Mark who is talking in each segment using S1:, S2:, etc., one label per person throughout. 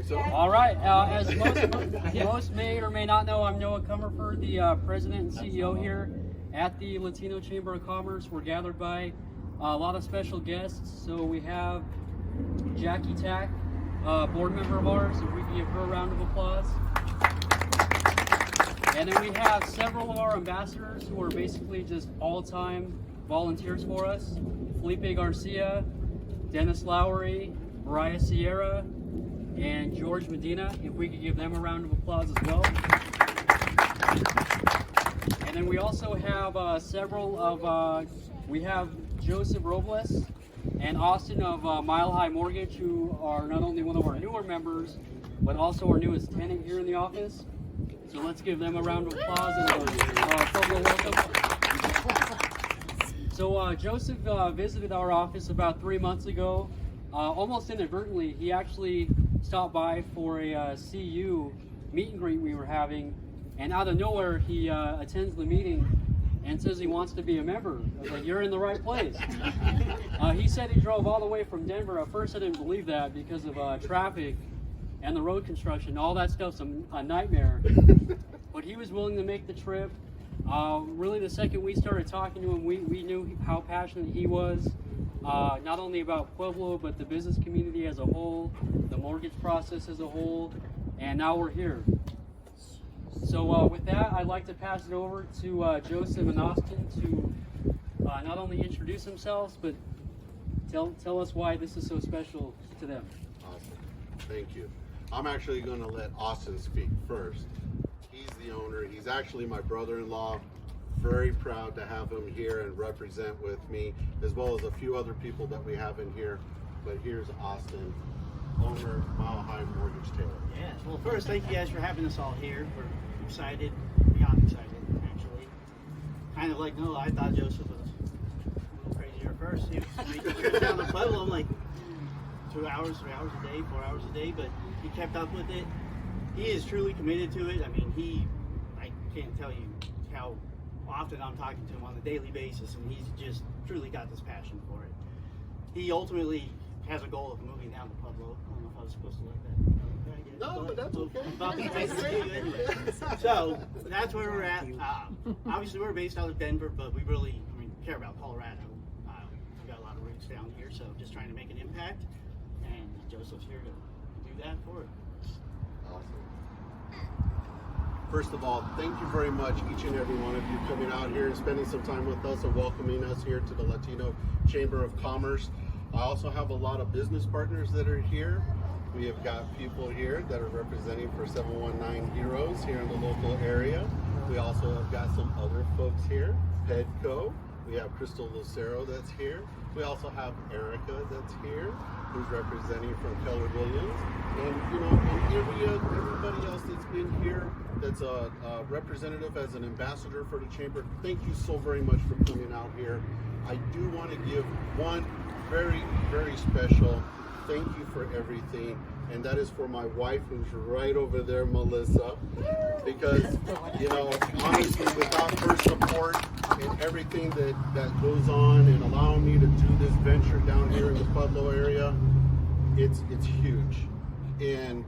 S1: so.
S2: All right. As most may or may not know, I'm Noah Comerford, the president and CEO here at the Latino Chamber of Commerce. We're gathered by a lot of special guests. So we have Jackie Tack, board member of ours. If we can give her a round of applause. And then we have several of our ambassadors who are basically just all-time volunteers for us. Felipe Garcia, Dennis Lowry, Mariah Sierra, and George Medina. If we could give them a round of applause as well. And then we also have several of, we have Joseph Robles and Austin of High Mortgage, who are not only one of our newer members, but also our newest tenant here in the office. So let's give them a round of applause and a Pueblo welcome. So Joseph visited our office about 3 months ago. Almost inadvertently, he actually stopped by for a CU meet and greet we were having, and out of nowhere he attends the meeting and says he wants to be a member. I was like, you're in the right place. He said he drove all the way from Denver. At first I didn't believe that because of traffic and the road construction. All that stuff's a nightmare. But he was willing to make the trip. Really the second we started talking to him, we knew how passionate he was, not only about Pueblo, but the business community as a whole, the mortgage process as a whole, and now we're here. So with that, I'd like to pass it over to Joseph and Austin to not only introduce themselves, but tell us why this is so special to them.
S1: Awesome. Thank you. I'm actually going to let Austin speak first. He's the owner. He's actually my brother-in-law. Very proud to have him here and represent with me, as well as a few other people that we have in here. But here's Austin, owner of High Mortgage Tailor.
S3: Yes. Well, first, thank you guys for having us all here. We're excited, beyond excited, actually. Kind of like Noah, I thought Joseph was a little crazier at first. He was making trips down to Pueblo. I'm like, 2 hours, 3 hours a day, 4 hours a day, but he kept up with it. He is truly committed to it. I mean, I can't tell you how often I'm talking to him on a daily basis, and he's just truly got this passion for it. He ultimately has a goal of moving down to Pueblo. I don't know if I was supposed to like that.
S1: No, but that's okay.
S3: So that's where we're at. Obviously, we're based out of Denver, but we really, care about Colorado. We've got a lot of roots down here, so just trying to make an impact. And Joseph's here to do that for it.
S1: Awesome. First of all, thank you very much, each and every one of you, coming out here and spending some time with us and welcoming us here to the Latino Chamber of Commerce. I also have a lot of business partners that are here. We have got people here that are representing for 719 Heroes here in the local area. We also have got some other folks here, Pedco. We have Crystal Lucero that's here. We also have Erica that's here, who's representing from Keller Williams. And everybody else that's been here that's a representative as an ambassador for the Chamber. Thank you so very much for coming out here. I do want to give one very, very special thank you for everything, and that is for my wife, who's right over there, Melissa, because, honestly, without her support and everything that goes on and allowing me to do this venture down here in the Pueblo area, it's huge. And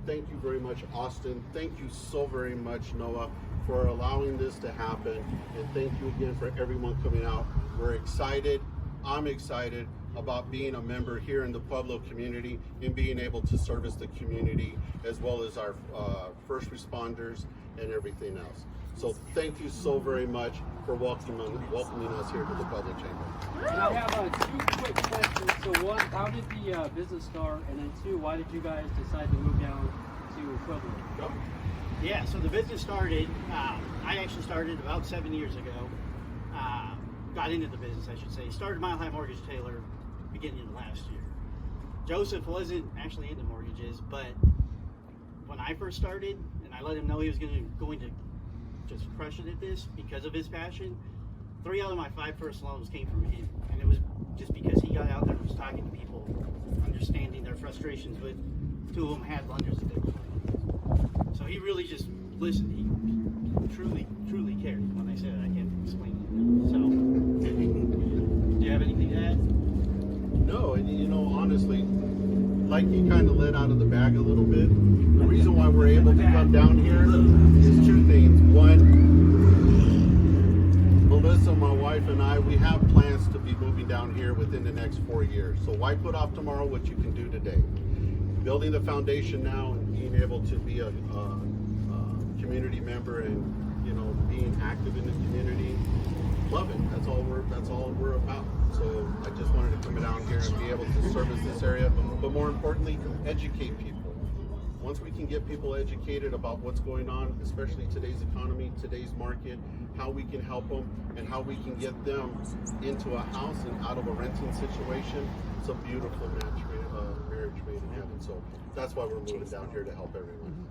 S1: thank you very much, Austin. Thank you so very much, Noah, for allowing this to happen, and thank you again for everyone coming out. We're excited. I'm excited about being a member here in the Pueblo community and being able to service the community as well as our first responders and everything else. So thank you so very much for welcoming us here to the Pueblo Chamber.
S2: And I have two quick questions. So one, how did the business start? And then two, why did you guys decide to move down to Pueblo?
S1: Go.
S3: Yeah, so the business started, I actually started about 7 years ago. Got into the business, I should say. Started High Mortgage Tailor beginning of last year. Joseph wasn't actually into mortgages, but when I first started, and I let him know he was going to just crush it at this because of his passion, 3 out of my 5 first loans came from him. And it was just because he got out there and was talking to people, understanding their frustrations with 2 of them had lenders that they were with. So he really just listened. He truly, truly cared. When I said it, I can't explain it. So, do you have anything to add?
S1: No, and honestly, like you kind of let out of the bag a little bit. The reason why we're able to come down here is two things. One, Melissa, my wife, and I, we have plans to be moving down here within the next 4 years. So why put off tomorrow what you can do today? Building the foundation now and being able to be a community member and, you know, being active in the community. Love it. That's all we're about. So I just wanted to come down here and be able to service this area, but more importantly, educate people. Once we can get people educated about what's going on, especially today's economy, today's market, how we can help them and how we can get them into a house and out of a renting situation, it's a beautiful marriage made in heaven. So that's why we're moving down here to help everyone.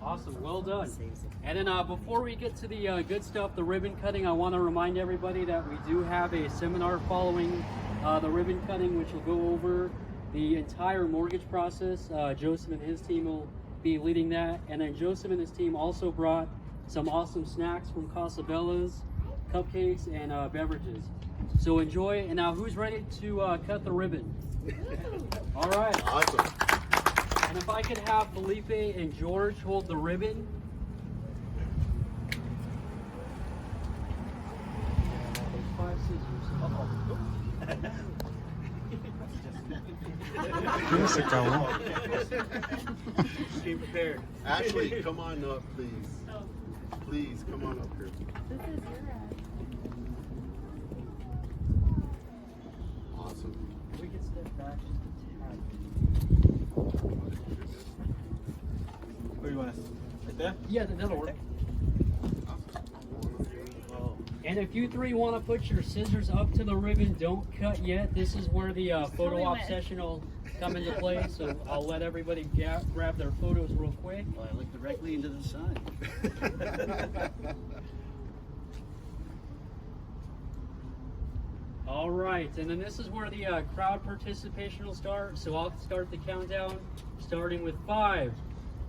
S2: Awesome, well done. And then before we get to the good stuff, the ribbon cutting, I want to remind everybody that we do have a seminar following the ribbon cutting, which will go over the entire mortgage process. Joseph and his team will be leading that. And then Joseph and his team also brought some awesome snacks from Casabellas, cupcakes, and beverages. So enjoy. And now who's ready to cut the ribbon? All right.
S1: Awesome.
S2: And if I could have Felipe and George hold the ribbon. Those 5 scissors.
S4: Give us a color.
S3: Be prepared.
S1: Ashley, come on up, please. Please, come on up here.
S5: This is your ad.
S1: Awesome.
S2: We can step back just a tad.
S3: Where do you want us? Right there?
S2: Yeah, that'll work. And if you three want to put your scissors up to the ribbon, don't cut yet. This is where the photo op session will come into play. So I'll let everybody grab their photos real quick.
S3: Well, I look directly into the sun.
S2: All right, and then this is where the crowd participation will start. So I'll start the countdown, starting with 5,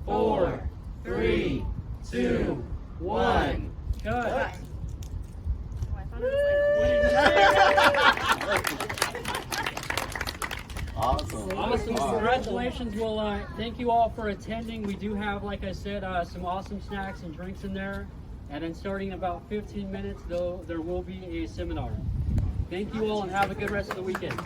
S2: 4, 3, 2, 1, cut.
S5: Oh, I thought it was
S1: Awesome.
S2: Awesome, congratulations. Well, thank you all for attending. We do have, like I said, some awesome snacks and drinks in there. And then starting in about 15 minutes, though, there will be a seminar. Thank you all and have a good rest of the weekend.